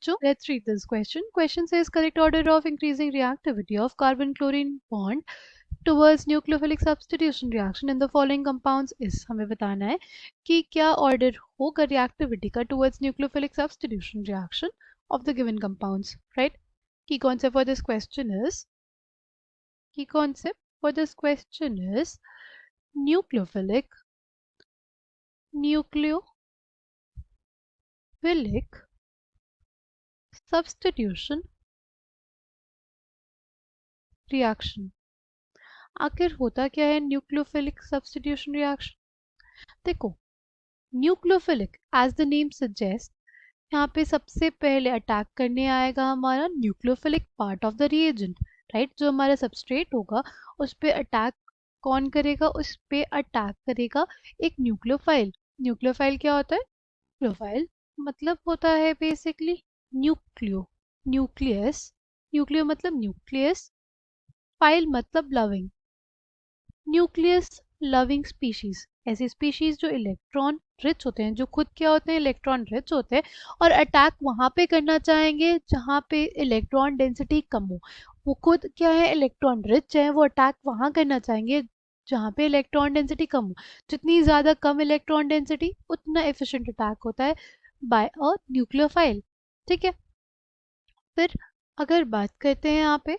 बच्चों, let's read this question. Question says correct order of increasing reactivity of carbon-chlorine bond towards nucleophilic substitution reaction in the following compounds is. हमें बताना है कि क्या order होगा reactivity का towards nucleophilic substitution reaction of the given compounds, right? Key concept for this question is nucleophilic substitution reaction. आखिर होता क्या है न्यूक्लियोफिलिक सब्स्टिट्यूशन रिएक्शन? देखो, nucleophilic as the name suggest, यहाँ पे सबसे पहले अटैक करने आएगा हमारा nucleophilic part of the reagent, right? जो हमारा सबस्ट्रेट होगा उस पे अटैक कौन करेगा? उस पे अटैक करेगा एक न्यूक्लियोफाइल. न्यूक्लियोफाइल क्या होता है? न्यूक्लियोफाइल मतलब होता है बेसिकली न्यूक्लियस. न्यूक्लियो मतलब न्यूक्लियस, फाइल मतलब लविंग. न्यूक्लियस लविंग स्पीशीज, ऐसी स्पीशीज जो इलेक्ट्रॉन रिच होते हैं, जो खुद क्या होते हैं? इलेक्ट्रॉन रिच होते हैं, और अटैक वहां पे करना चाहेंगे जहां पे इलेक्ट्रॉन डेंसिटी कम हो. वो खुद क्या है? इलेक्ट्रॉन रिच है, वो अटैक वहां करना चाहेंगे जहाँ पे इलेक्ट्रॉन डेंसिटी कम हो. जितनी ज़्यादा कम इलेक्ट्रॉन डेंसिटी उतना एफिशिएंट अटैक होता है बाय अ न्यूक्लियोफाइल. ठीक है, फिर अगर बात करते हैं यहाँ पे,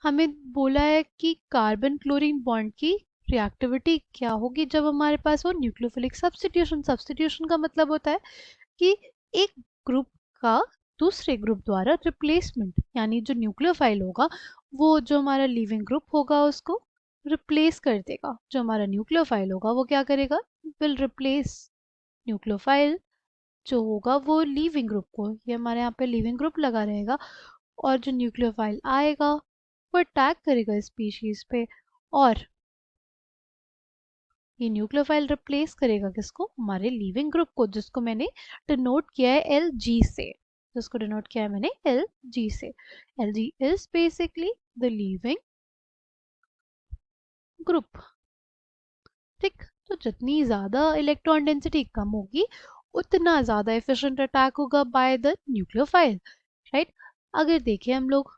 हमें बोला है कि कार्बन क्लोरीन बॉन्ड की रिएक्टिविटी क्या होगी जब हमारे पास हो न्यूक्लियोफिलिक सब्स्टिट्यूशन. सब्स्टिट्यूशन का मतलब होता है कि एक ग्रुप का दूसरे ग्रुप द्वारा रिप्लेसमेंट, यानी जो न्यूक्लियोफाइल होगा वो जो हमारा लीविंग ग्रुप होगा उसको रिप्लेस कर देगा. जो हमारा न्यूक्लियोफाइल होगा वो क्या करेगा? विल रिप्लेस न्यूक्लियोफाइल जो होगा वो लीविंग ग्रुप को. ये हमारे यहाँ पे लीविंग ग्रुप लगा रहेगा, और जो न्यूक्लियोफाइल आएगा वो अटैक करेगा स्पीशीज पे, और ये न्यूक्लियोफाइल रिप्लेस करेगा किसको? हमारे लीविंग ग्रुप को, जिसको मैंने डिनोट किया है LG से. जिसको डिनोट किया है मैंने LG से. LG is basically the leaving group. ठीक, तो जितनी ज़्यादा इलेक्ट्रॉन डेंसिटी कम होगी उतना ज़्यादा एफिशिएंट अटैक होगा बाय द न्यूक्लियोफाइल, राइट? अगर देखें हम लोग,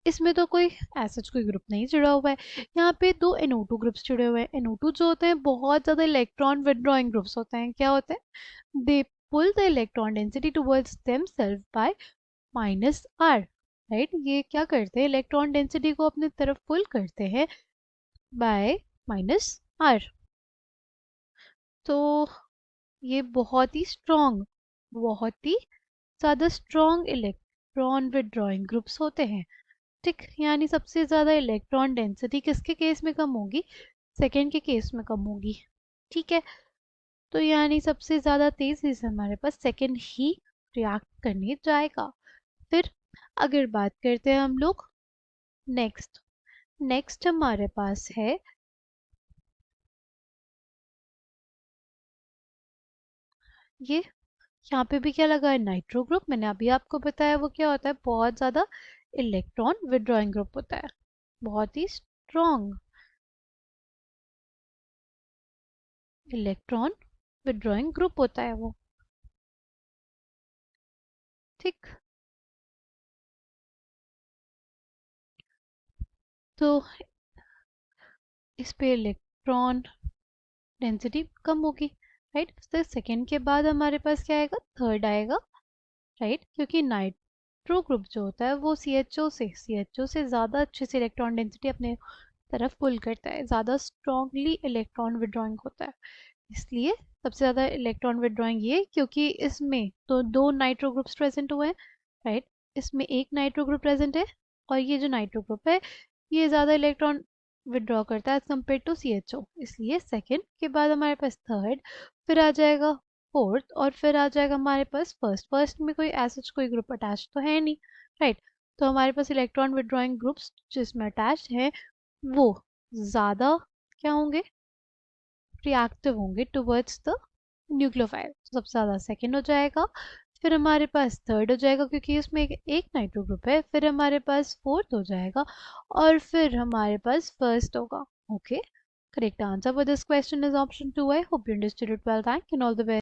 इसमें तो कोई ऐसा कोई ग्रुप नहीं जुड़ा हुआ है. यहाँ पे दो NO2 ग्रुप्स जुड़े हुए हैं. NO2 जो होते हैं बहुत ज़्यादा इलेक्ट्रॉन विदड्रॉइंग ग्रुप्स होते हैं. क्या होते हैं? They pull the electron density towards themselves by -r, right? ये क्या करते हैं? इलेक्ट्रॉन डेंसिटी को अपनी तरफ पुल करते हैं बाय -r. तो ये बहुत ही स्ट्रॉन्ग, बहुत ही ज़्यादा स्ट्रॉन्ग इलेक्ट्रॉन विदड्रॉइंग ग्रुप्स होते हैं. ठीक, यानी सबसे ज़्यादा इलेक्ट्रॉन डेंसिटी किसके केस में कम होगी? सेकेंड के केस में कम होगी. ठीक है, तो यानी सबसे ज़्यादा तेज़ी से हमारे पास सेकेंड ही रिएक्ट करने जाएगा. फिर अगर बात करते हैं हम लोग नेक्स्ट हमारे पास है ये, यहाँ पे भी क्या लगा है? Nitro group. मैंने अभी आपको बताया वो क्या होता है? बहुत ज़्यादा इलेक्ट्रॉन विदड्रॉइंग ग्रुप होता है, बहुत ही स्ट्रॉन्ग इलेक्ट्रॉन विदड्रॉइंग ग्रुप होता है वो. ठीक, तो इस पे इलेक्ट्रॉन डेंसिटी कम होगी, राइट? तो सेकेंड के बाद हमारे पास क्या आएगा? थर्ड आएगा, राइट? क्योंकि नाइट्रो ग्रुप जो होता है वो CHO से ज़्यादा अच्छे से इलेक्ट्रॉन डेंसिटी अपने तरफ पुल करता है, ज़्यादा स्ट्रॉन्गली इलेक्ट्रॉन विदड्रॉइंग होता है. इसलिए सबसे ज़्यादा इलेक्ट्रॉन विदड्रॉइंग ये, क्योंकि इसमें तो दो नाइट्रो ग्रुप्स प्रेजेंट हुए हैं, राइट? इसमें एक नाइट्रो ग्रुप प्रेजेंट है, और ये जो नाइट्रो ग्रुप है ये ज़्यादा इलेक्ट्रॉन विदड्रॉ करता है एज कम्पेयर टू CHO. इसलिए सेकेंड के बाद हमारे पास थर्ड, फिर आ जाएगा फोर्थ, और फिर आ जाएगा हमारे पास फर्स्ट. फर्स्ट में कोई ऐसा कोई ग्रुप अटैच तो है नहीं, राइट? तो हमारे पास इलेक्ट्रॉन विदड्रॉइंग ग्रुप्स जिसमें अटैच है वो ज़्यादा क्या होंगे? रिएक्टिव होंगे टुवर्ड्स द न्यूक्लियोफाइल. सबसे ज़्यादा सेकेंड हो जाएगा, फिर हमारे पास थर्ड हो जाएगा क्योंकि इसमें एक नाइट्रो ग्रुप है, फिर हमारे पास फोर्थ हो जाएगा, और फिर हमारे पास फर्स्ट होगा. Okay, correct answer for this question is option 2. I hope you understood it well. Thank you, all the best.